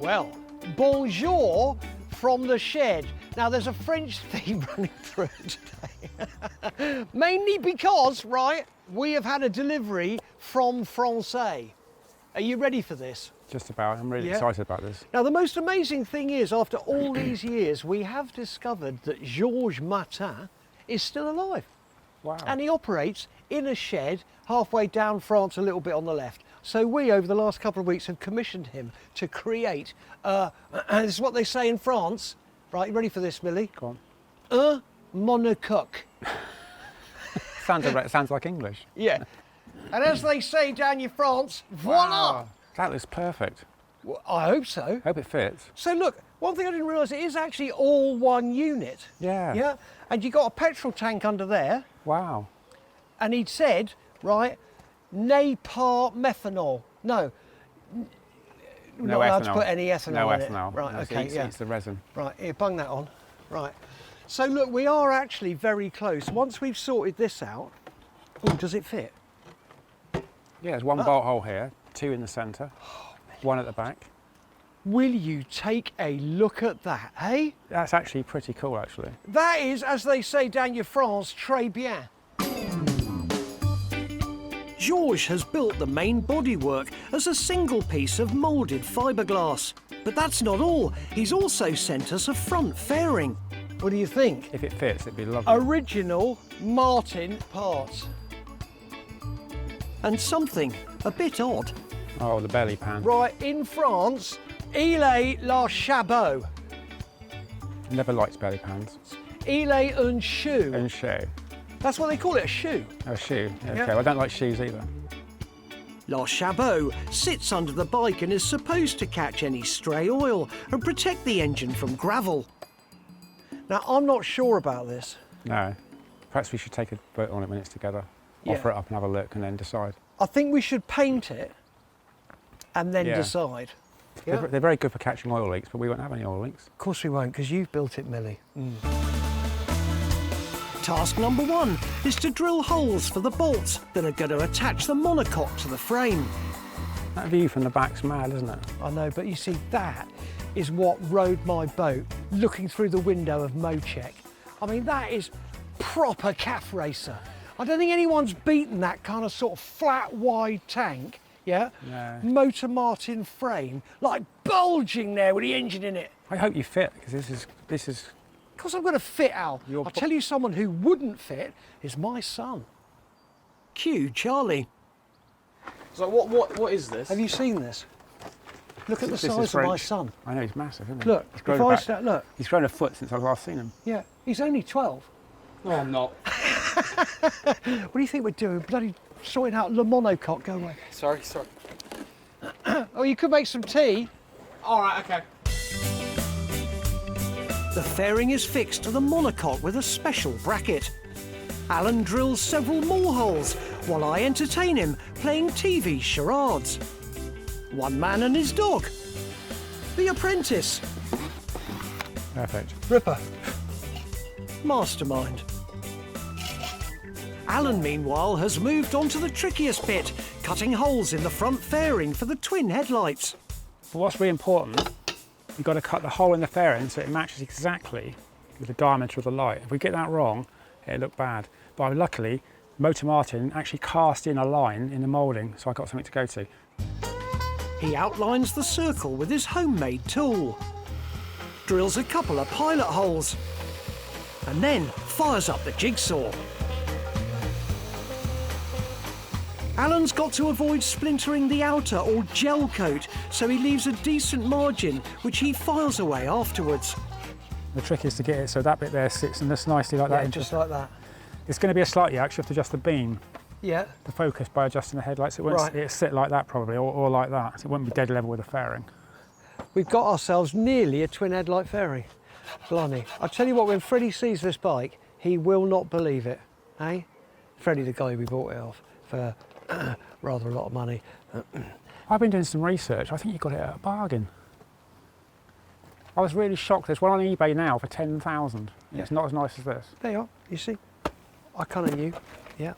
Well, bonjour from the shed. Now, there's a French theme running through it today. Mainly because, right, we have had a delivery from Francais. Are you ready for this? Just about. I'm really excited about this. Now, the most amazing thing is, after all these years, we have discovered that Georges Martin is still alive. Wow. And he operates in a shed halfway down France, a little bit on the left. So we, over the last couple of weeks, have commissioned him to create, this is what they say in France. Right, you ready for this, Millie? Go on. Un monocoque. Sounds like English. Yeah. And as they say down in France, voila! Wow. That looks perfect. Well, I hope so. Hope it fits. So look, one thing I didn't realise, it is actually all one unit. Yeah. Yeah. And you got a petrol tank under there. Wow. And he'd said, right, n'est pas methanol. No. No Not allowed to ethanol. put any ethanol No in ethanol. it. Right, No, okay, yeah. It's the resin. Right, here, bung that on. Right. So look, we are actually very close. Once we've sorted this out, oh, does it fit? Yeah, there's one bolt hole here, two in the centre, one at the back. Will you take a look at that, eh? That's actually pretty cool, actually. That is, as they say down your France, très bien. Georges has built the main bodywork as a single piece of moulded fiberglass. But that's not all. He's also sent us a front fairing. What do you think? If it fits, it'd be lovely. Original Martin parts. And something a bit odd. Oh, the belly pan. Right, in France, il est la chabot. Never liked belly pans. Il est un shoe. And shoe. That's what they call it, a shoe. Oh, shoe. Okay, Yeah. well, I don't like shoes either. La Chabot sits under the bike and is supposed to catch any stray oil and protect the engine from gravel. Now, I'm not sure about this. No. Perhaps we should take a vote on it when it's together. Offer it up and have a look and then decide. I think we should paint it and then decide. Yeah? They're very good for catching oil leaks, but we won't have any oil leaks. Of course we won't, because you've built it, Millie. Task number 1 is to drill holes for the bolts that are going to attach the monocoque to the frame. That view from the back's mad, isn't it? I know, but you see, that is what rode my boat looking through the window of Mocheck. I mean, that is proper calf racer. I don't think anyone's beaten that kind of sort of flat, wide tank, yeah? No. Moto Martin frame, like bulging there with the engine in it. I hope you fit, because this is. Of course I'm going to fit, Al. I'll tell you someone who wouldn't fit is my son. Cue Charlie. So what is this? Have you seen this? Look at the This is size of my French. son. I know, he's massive, isn't he? Look, He's if grown I about- start, look. He's grown a foot since I've last seen him. Yeah, he's only 12. No, I'm not. What do you think we're doing? Bloody sorting out Le Monocoque, go away. Sorry. Oh, you could make some tea. All right, okay. The fairing is fixed to the monocoque with a special bracket. Alan drills several more holes while I entertain him playing TV charades. One man and his dog. The Apprentice. Perfect. Ripper. Mastermind. Alan, meanwhile, has moved on to the trickiest bit, cutting holes in the front fairing for the twin headlights. But what's really important, you've got to cut the hole in the fairing so it matches exactly with the diameter of the light. If we get that wrong, it'll look bad. But luckily, Moto Martin actually cast in a line in the moulding, so I got something to go to. He outlines the circle with his homemade tool, drills a couple of pilot holes, and then fires up the jigsaw. Alan's got to avoid splintering the outer or gel coat, so he leaves a decent margin, which he files away afterwards. The trick is to get it so that bit there sits and just nicely like that. Yeah, just like that. It's going to be a slightly, actually, you have to adjust the beam, Yeah. the focus by adjusting the headlights. It won't it'll sit like that probably, or like that. So it won't be dead level with the fairing. We've got ourselves nearly a twin headlight fairing. Blimey. I'll tell you what, when Freddie sees this bike, he will not believe it, eh? Freddie, the guy we bought it off for rather a lot of money. I've been doing some research. I think you got it at a bargain. I was really shocked. There's one on eBay now for 10,000. Yeah. It's not as nice as this. There you are, you see. I kind of knew, yeah.